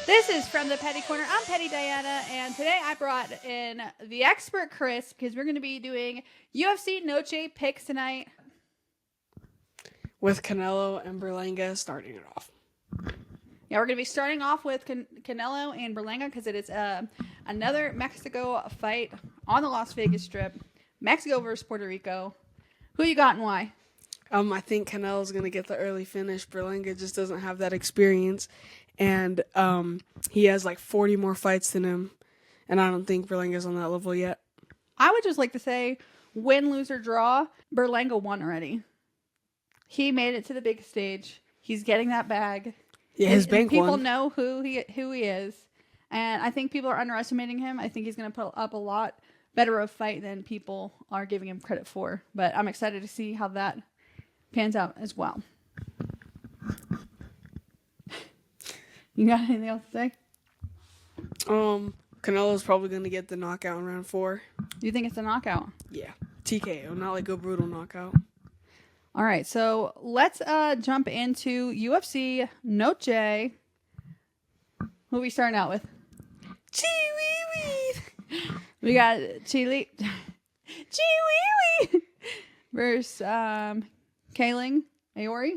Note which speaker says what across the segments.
Speaker 1: This is From the Petty Corner. I'm Petty Diana, and today I brought in the expert Chris because we're going to be doing UFC Noche Picks tonight.
Speaker 2: With Canelo and Berlanga starting it off.
Speaker 1: Yeah, we're going to be starting off with Canelo and Berlanga because it is another Mexico fight on the Las Vegas Strip. Mexico versus Puerto Rico. Who you got and why?
Speaker 2: I think Canelo's going to get the early finish. Berlanga just doesn't have that experience. And he has like 40 more fights than him. And I don't think Berlanga's on that level yet.
Speaker 1: I would just like to say, win, lose, or draw, Berlanga won already. He made it to the big stage. He's getting that bag.
Speaker 2: Yeah, his bank
Speaker 1: people
Speaker 2: won.
Speaker 1: know who he is. And I think people are underestimating him. I think he's going to put up a lot better of a fight than people are giving him credit for. But I'm excited to see how that pans out as well. You got anything else to say?
Speaker 2: Canelo's probably going to get the knockout in round 4.
Speaker 1: Do you think it's a knockout?
Speaker 2: Yeah. TKO, not like a brutal knockout.
Speaker 1: All right, so let's jump into UFC Noche. Who are we starting out with?
Speaker 2: Chee-wee-wee!
Speaker 1: We got Chili versus Kaling Aori.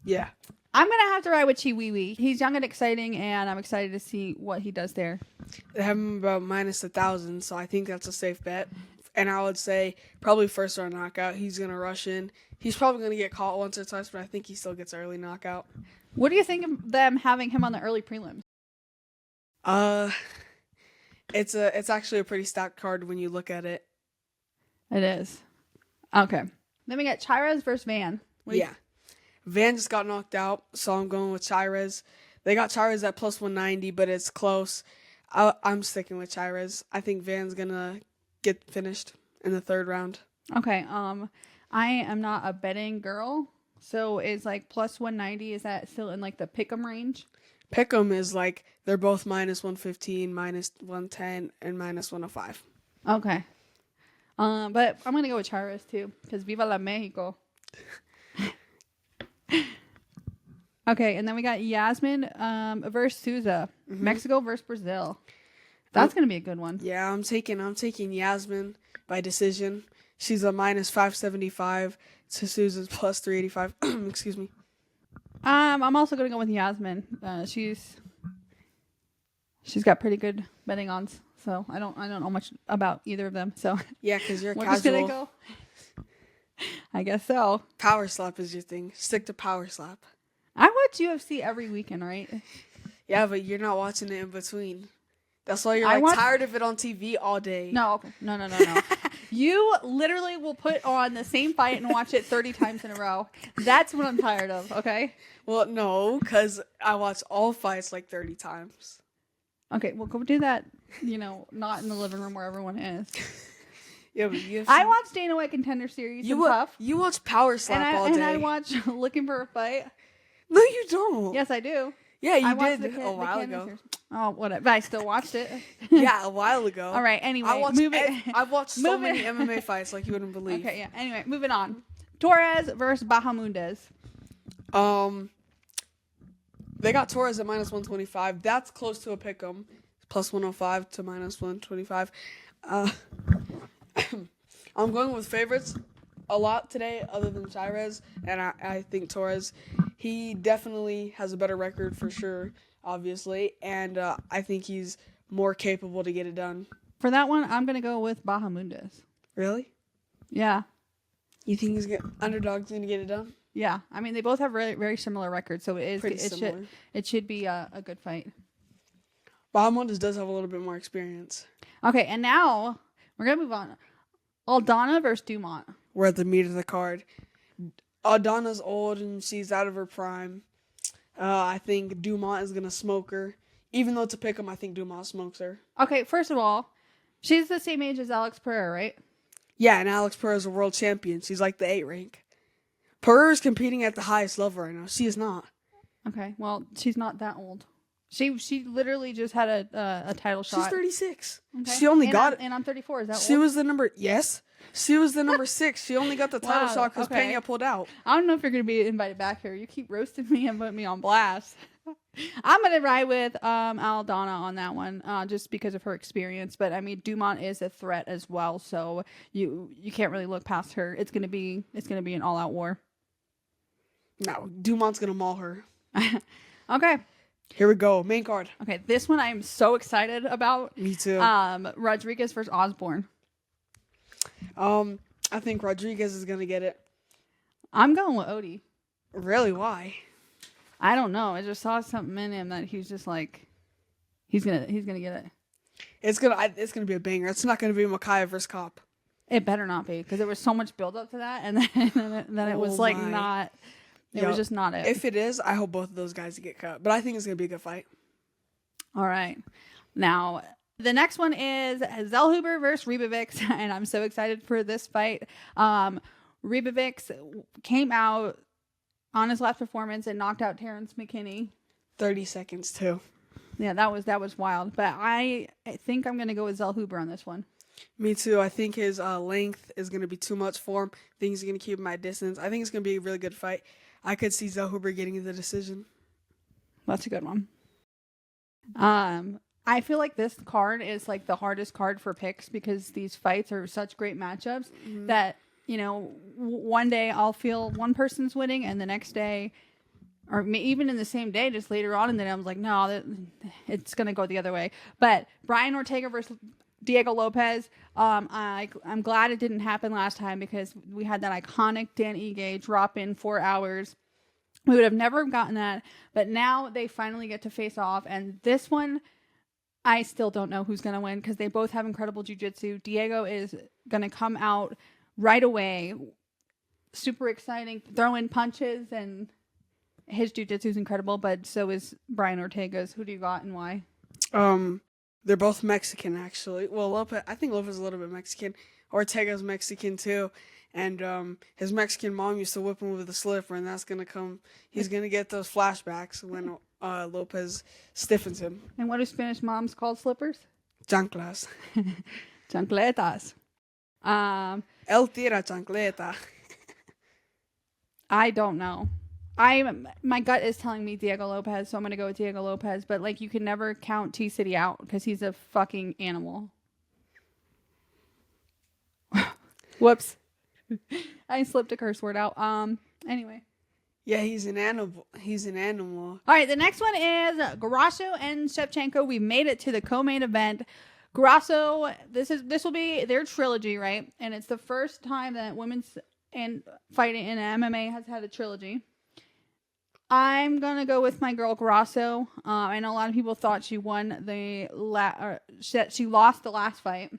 Speaker 2: Yeah.
Speaker 1: I'm going to have to ride with Chiwiwi. He's young and exciting, and I'm excited to see what he does there.
Speaker 2: They have him about minus 1,000, so I think that's a safe bet. And I would say probably first round knockout. He's going to rush in. He's probably going to get caught once or twice, but I think he still gets early knockout.
Speaker 1: What do you think of them having him on the early prelims?
Speaker 2: It's actually a pretty stacked card when you look at it.
Speaker 1: It is. Okay. Then we got Chirez versus Van.
Speaker 2: Yeah. Van just got knocked out, so I'm going with Chirez. They got Chirez at plus 190, but it's close. I'm sticking with Chirez. I think Van's going to get finished in the third round.
Speaker 1: Okay. I am not a betting girl, so is like plus 190. Is that still in like the pick'em range?
Speaker 2: Pick'em is like they're both minus 115, minus 110, and minus 105.
Speaker 1: Okay. But I'm gonna go with Chirez too, because Viva la Mexico. Okay, and then we got Yasmin versus Souza. Mm-hmm. Mexico versus Brazil. That's gonna be a good one.
Speaker 2: Yeah, I'm taking Yasmin by decision. She's a minus 575 to Souza's plus 385. Excuse me.
Speaker 1: I'm also gonna go with Yasmin. She's got pretty good betting odds, so I don't know much about either of them. So
Speaker 2: yeah, because you're
Speaker 1: we're
Speaker 2: casual.
Speaker 1: Just gonna go. I guess so.
Speaker 2: Power slap is your thing. Stick to power slap.
Speaker 1: I watch UFC every weekend, right?
Speaker 2: Yeah, but you're not watching it in between. That's why you're tired of it on TV all day.
Speaker 1: No, okay. No. You literally will put on the same fight and watch it 30 times in a row. That's what I'm tired of, okay?
Speaker 2: Well, no, because I watch all fights like 30 times.
Speaker 1: Okay, well, go do that, not in the living room where everyone is.
Speaker 2: Yeah, but
Speaker 1: I watch Dana White Contender Series. You
Speaker 2: watch Power Slap all day.
Speaker 1: And I watch Looking for a Fight.
Speaker 2: No, you don't.
Speaker 1: Yes, I do.
Speaker 2: Yeah, you did a while ago.
Speaker 1: Series. Oh, whatever. But I still watched it.
Speaker 2: Yeah, a while ago.
Speaker 1: All right, anyway.
Speaker 2: I've watched so many MMA fights like you wouldn't believe.
Speaker 1: Okay, yeah. Anyway, moving on. Torres versus Bahamundes.
Speaker 2: They got Torres at minus 125. That's close to a pick'em. Plus 105 to minus 125. I'm going with favorites a lot today other than Chirez, and I think Torres, he definitely has a better record for sure, obviously, and I think he's more capable to get it done.
Speaker 1: For that one, I'm going to go with Bahamundes.
Speaker 2: Really?
Speaker 1: Yeah.
Speaker 2: You think underdog's going to get it done?
Speaker 1: Yeah. I mean, they both have very, very similar records, so
Speaker 2: similar.
Speaker 1: It should be a good fight.
Speaker 2: Bahamundes does have a little bit more experience.
Speaker 1: Okay, and now we're going to move on. Aldana versus Dumont.
Speaker 2: We're at the meat of the card. Aldana's old and she's out of her prime. I think Dumont is going to smoke her. Even though it's a pick'em, I think Dumont smokes her.
Speaker 1: Okay, first of all, she's the same age as Alex Pereira, right?
Speaker 2: Yeah, and Alex Pereira is a world champion. She's like the 8 rank. Pereira is competing at the highest level right now. She is not.
Speaker 1: Okay, well, she's not that old. She literally just had a title shot.
Speaker 2: She's 36.
Speaker 1: Okay.
Speaker 2: She only got it.
Speaker 1: And I'm 34. Is that
Speaker 2: She
Speaker 1: old?
Speaker 2: was the number. Yes. She was the number 6. She only got the title
Speaker 1: Wow,
Speaker 2: shot because
Speaker 1: okay.
Speaker 2: Pena pulled out.
Speaker 1: I don't know if you're going to be invited back here. You keep roasting me and putting me on blast. I'm going to ride with Aldana on that one just because of her experience. But, I mean, Dumont is a threat as well. So you can't really look past her. It's going to be an all-out war.
Speaker 2: No, Dumont's going to maul her.
Speaker 1: Okay.
Speaker 2: Here we go. Main card.
Speaker 1: Okay, this one I am so excited about.
Speaker 2: Me too.
Speaker 1: Rodriguez versus Osborne.
Speaker 2: I think Rodriguez is going to get it.
Speaker 1: I'm going with Odie.
Speaker 2: Really? Why?
Speaker 1: I don't know. I just saw something in him that he's just like, he's gonna get it.
Speaker 2: It's gonna be a banger. It's not gonna be Micaiah versus Cop.
Speaker 1: It better not be because there was so much build up to that, and then it was like not. It was just not it.
Speaker 2: If it is, I hope both of those guys get cut. But I think it's gonna be a good fight.
Speaker 1: All right, now the next one is Zellhuber versus Ribovics, and I'm so excited for this fight. Ribovics came out on his last performance and knocked out Terrence McKinney.
Speaker 2: 30 seconds too.
Speaker 1: Yeah, that was wild. But I think I'm gonna go with Zellhuber on this one.
Speaker 2: Me too. I think his length is gonna be too much for him. I think he's gonna keep him at distance. I think it's gonna be a really good fight. I could see Zellhuber getting the decision.
Speaker 1: That's a good one. I feel like this card is like the hardest card for picks because these fights are such great matchups that, you know, one day I'll feel one person's winning and the next day, or even in the same day, just later on, and then I was like, no, it's going to go the other way. But Brian Ortega versus Diego Lopez, I'm glad it didn't happen last time because we had that iconic Dan Ige drop in 4 hours. We would have never gotten that, but now they finally get to face off, and this one, I still don't know who's going to win because they both have incredible jiu-jitsu. Diego is going to come out right away. Super exciting. Throwing punches, and his jiu-jitsu is incredible, but so is Brian Ortega's. Who do you got and why?
Speaker 2: They're both Mexican, actually. Well, I think Lopez is a little bit Mexican. Ortega's Mexican, too. And his Mexican mom used to whip him with a slipper, and that's going to come. He's going to get those flashbacks when Lopez stiffens him.
Speaker 1: And what do Spanish moms call slippers?
Speaker 2: Chanclas.
Speaker 1: Chancletas.
Speaker 2: El tira chancleta.
Speaker 1: I don't know. My gut is telling me Diego Lopez, so I'm going to go with Diego Lopez. But, like, you can never count T-City out because he's a fucking animal. Whoops. I slipped a curse word out. Anyway.
Speaker 2: Yeah, he's an animal.
Speaker 1: All right, the next one is Grasso and Shevchenko. We made it to the co-main event. Grasso, this will be their trilogy, right? And it's the first time that women's and fighting in MMA has had a trilogy. I'm gonna go with my girl Grasso. I know a lot of people thought she won she lost the last fight.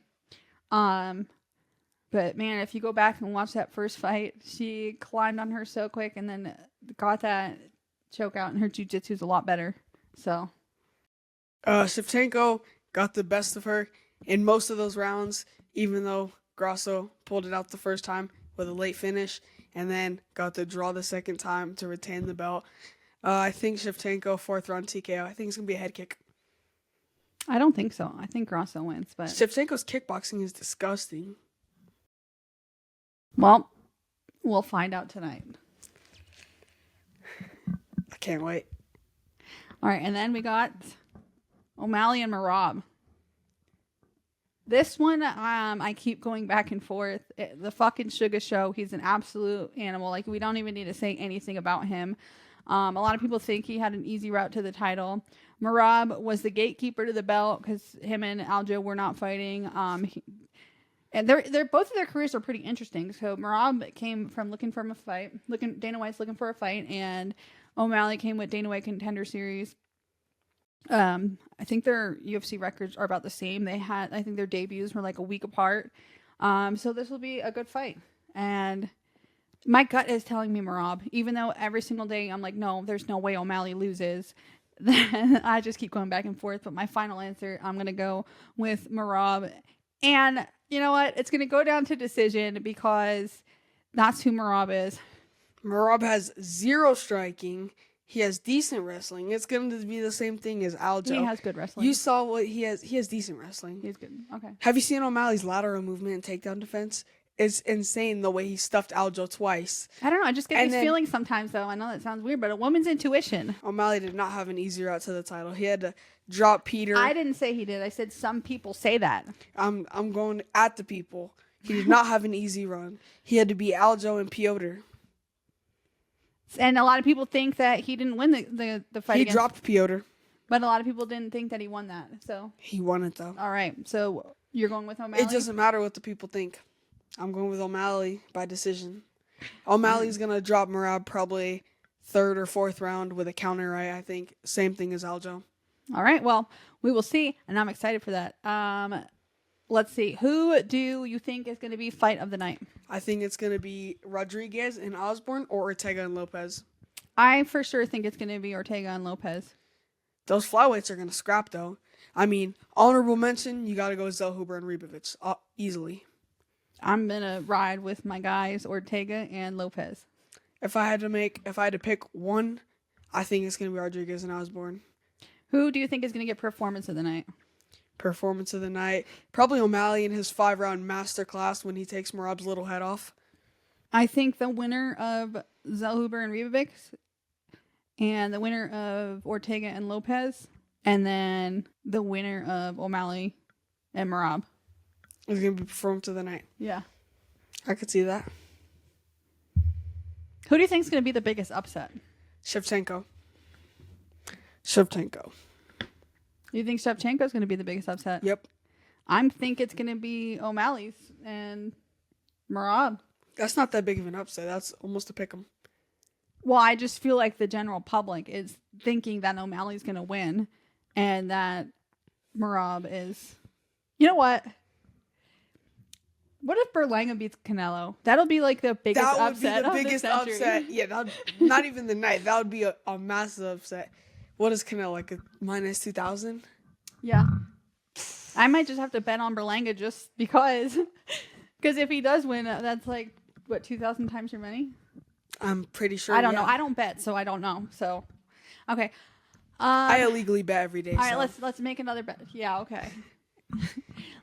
Speaker 1: But man, if you go back and watch that first fight, she climbed on her so quick and then got that choke out, and her jiu-jitsu is a lot better. So,
Speaker 2: Shevchenko got the best of her in most of those rounds, even though Grasso pulled it out the first time with a late finish, and then got the draw the second time to retain the belt. I think Shevchenko 4th round TKO. I think it's gonna be a head kick.
Speaker 1: I don't think so. I think Grasso wins, but
Speaker 2: Shevchenko's kickboxing is disgusting.
Speaker 1: Well, we'll find out tonight.
Speaker 2: I can't wait.
Speaker 1: All right, and then we got O'Malley and Merab. This one, I keep going back and forth. The fucking Sugar Show, he's an absolute animal. Like, we don't even need to say anything about him. A lot of people think he had an easy route to the title. Merab was the gatekeeper to the belt because him and Aljo were not fighting. And they're both of their careers are pretty interesting. So Merab came from looking for a fight, Dana White's looking for a fight, and O'Malley came with Dana White Contender Series. I think their UFC records are about the same. I think their debuts were like a week apart. So this will be a good fight. And my gut is telling me Merab, even though every single day I'm like, no, there's no way O'Malley loses. Then I just keep going back and forth. But my final answer, I'm going to go with Merab. And you know what? It's going to go down to decision because that's who Merab is.
Speaker 2: Merab has 0 striking. He has decent wrestling. It's going to be the same thing as Aljo.
Speaker 1: He has good wrestling.
Speaker 2: You saw what he has. He has decent wrestling.
Speaker 1: He's good. Okay.
Speaker 2: Have you seen O'Malley's lateral movement and takedown defense? It's insane the way he stuffed Aljo twice.
Speaker 1: I don't know. I just get
Speaker 2: And
Speaker 1: these
Speaker 2: then-
Speaker 1: feelings sometimes, though. I know that sounds weird, but a woman's intuition.
Speaker 2: O'Malley did not have an easy route to the title. He had to drop Peter.
Speaker 1: I didn't say he did. I said some people say that.
Speaker 2: I'm going at the people. He did not have an easy run. He had to beat Aljo and Piotr.
Speaker 1: And a lot of people think that he didn't win the fight.
Speaker 2: He
Speaker 1: against,
Speaker 2: dropped Piotr.
Speaker 1: but a lot of people didn't think that he won that. So
Speaker 2: He won it though.
Speaker 1: all right. So you're going with O'Malley.
Speaker 2: It doesn't matter what the people think. I'm going with O'Malley by decision. O'Malley's gonna drop Merab probably 3rd or 4th round with a counter, right? I think same thing as Aljo.
Speaker 1: All right. Well, we will see, and I'm excited for that. Let's see. Who do you think is going to be fight of the night?
Speaker 2: I think it's gonna be Rodriguez and Osborne or Ortega and Lopez.
Speaker 1: I for sure think it's going to be Ortega and Lopez.
Speaker 2: Those flyweights are gonna scrap though. I mean, honorable mention, you gotta go Zellhuber and Ribovic easily.
Speaker 1: I'm going to ride with my guys, Ortega and Lopez.
Speaker 2: If I had to pick one, I think it's gonna be Rodriguez and Osborne.
Speaker 1: Who do you think is going to get performance of the night?
Speaker 2: Performance of the night, probably O'Malley in his 5-round masterclass when he takes Merab's little head off.
Speaker 1: I think the winner of Zellhuber and Ribovic, and the winner of Ortega and Lopez, and then the winner of O'Malley and Merab.
Speaker 2: It's gonna be performance of the night.
Speaker 1: Yeah.
Speaker 2: I could see that.
Speaker 1: Who do you think is going to be the biggest upset?
Speaker 2: Shevchenko.
Speaker 1: You think Shevchenko is going to be the biggest upset?
Speaker 2: Yep.
Speaker 1: I think it's going to be O'Malley's and Merab.
Speaker 2: That's not that big of an upset. That's almost a pick 'em.
Speaker 1: Well, I just feel like the general public is thinking that O'Malley's going to win and that Merab is... You know what? What if Berlanga beats Canelo? That'll be like the biggest
Speaker 2: That would
Speaker 1: upset
Speaker 2: be the
Speaker 1: of
Speaker 2: biggest
Speaker 1: the century.
Speaker 2: upset. Yeah, not even the night. That would be a massive upset. What is Canelo, like a minus 2,000?
Speaker 1: Yeah. I might just have to bet on Berlanga just because. Because if he does win, that's like, what, 2,000 times your money?
Speaker 2: I'm pretty sure.
Speaker 1: I don't
Speaker 2: yeah.
Speaker 1: know. I don't bet, so I don't know. So, okay.
Speaker 2: I illegally bet every day.
Speaker 1: All right,
Speaker 2: so.
Speaker 1: let's make another bet. Yeah, okay.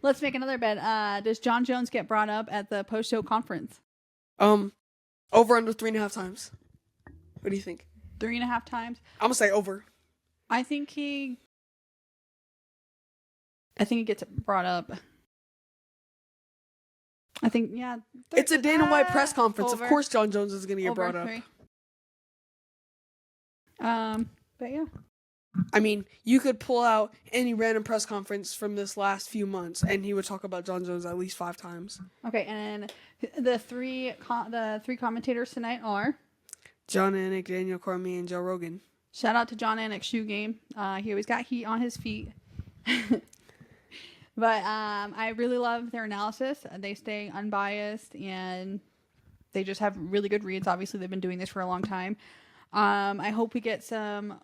Speaker 1: Let's make another bet. Does John Jones get brought up at the post-show conference?
Speaker 2: Over under 3.5 times. What do you think?
Speaker 1: 3.5 times.
Speaker 2: I'm gonna say over.
Speaker 1: I think he gets brought up. I think, yeah.
Speaker 2: It's a Dana White press conference.
Speaker 1: Over.
Speaker 2: Of course John Jones is gonna get
Speaker 1: Over
Speaker 2: brought up.
Speaker 1: 3. But yeah.
Speaker 2: I mean, you could pull out any random press conference from this last few months, and he would talk about John Jones at least 5 times.
Speaker 1: Okay, and the three commentators tonight are
Speaker 2: John Anik, Daniel Cormier, and Joe Rogan.
Speaker 1: shout out to John Anik's shoe game. He always got heat on his feet. But I really love their analysis. They stay unbiased and they just have really good reads. Obviously, they've been doing this for a long time. I hope we get some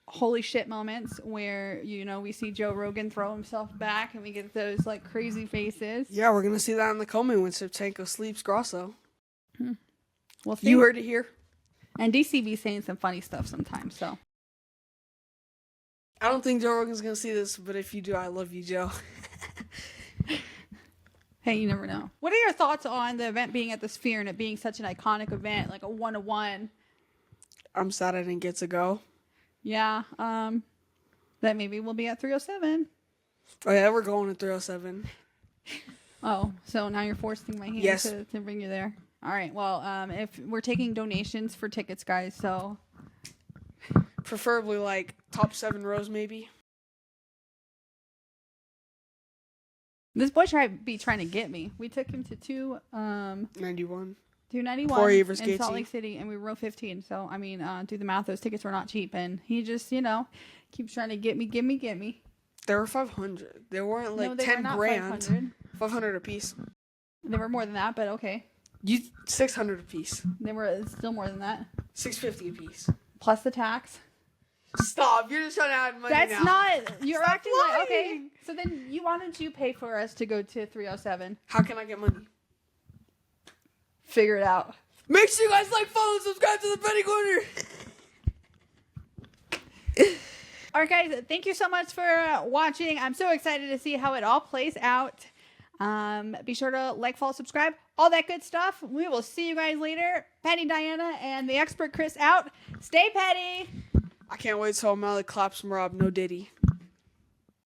Speaker 1: holy shit moments where, you know, we see Joe Rogan throw himself back and we get those like crazy faces.
Speaker 2: Yeah, we're gonna see that in the comment when Shevchenko sleeps Grosso.
Speaker 1: We'll see.
Speaker 2: You heard it here.
Speaker 1: And DCB saying some funny stuff sometimes. So
Speaker 2: I don't think Joe Rogan's gonna see this, but if you do, I love you, Joe.
Speaker 1: hey, you never know. What are your thoughts on the event being at the Sphere and it being such an iconic event, like a 1-to-1?
Speaker 2: I'm sad I didn't get to go.
Speaker 1: Yeah, that maybe we'll be at 307.
Speaker 2: Oh yeah, we're going to 307.
Speaker 1: Oh, so now you're forcing my hand
Speaker 2: Yes.
Speaker 1: to bring you there. All right. Well, if we're taking donations for tickets, guys, so
Speaker 2: Preferably like top 7 rows, maybe.
Speaker 1: this boy be trying to get me. We took him to
Speaker 2: 91.
Speaker 1: 291
Speaker 2: Corey versus
Speaker 1: in Salt
Speaker 2: KT.
Speaker 1: Lake City, and we were row 15. So I mean, do the math. Those tickets were not cheap, and he just, you know, keeps trying to get me.
Speaker 2: There were 500. There weren't like
Speaker 1: No, they
Speaker 2: 10
Speaker 1: were not
Speaker 2: grand.
Speaker 1: 500.
Speaker 2: 500 a piece.
Speaker 1: They were more than that, but okay.
Speaker 2: 600 a piece.
Speaker 1: They were still more than that,
Speaker 2: 650 a piece.
Speaker 1: plus the tax.
Speaker 2: Stop! You're just trying to add money
Speaker 1: That's
Speaker 2: now.
Speaker 1: not. You're
Speaker 2: Stop
Speaker 1: acting like okay.
Speaker 2: lying.
Speaker 1: So then, why don't you pay for us to go to 307?
Speaker 2: How can I get money?
Speaker 1: Figure it out.
Speaker 2: Make sure you guys like, follow, and subscribe to the Betting Corner.
Speaker 1: All right, guys. Thank you so much for watching. I'm so excited to see how it all plays out. Be sure to like, follow, subscribe, all that good stuff. We will see you guys later. Patty, Diana, and the expert Chris out. Stay petty.
Speaker 2: I can't wait till O'Malley claps Rob. No Diddy.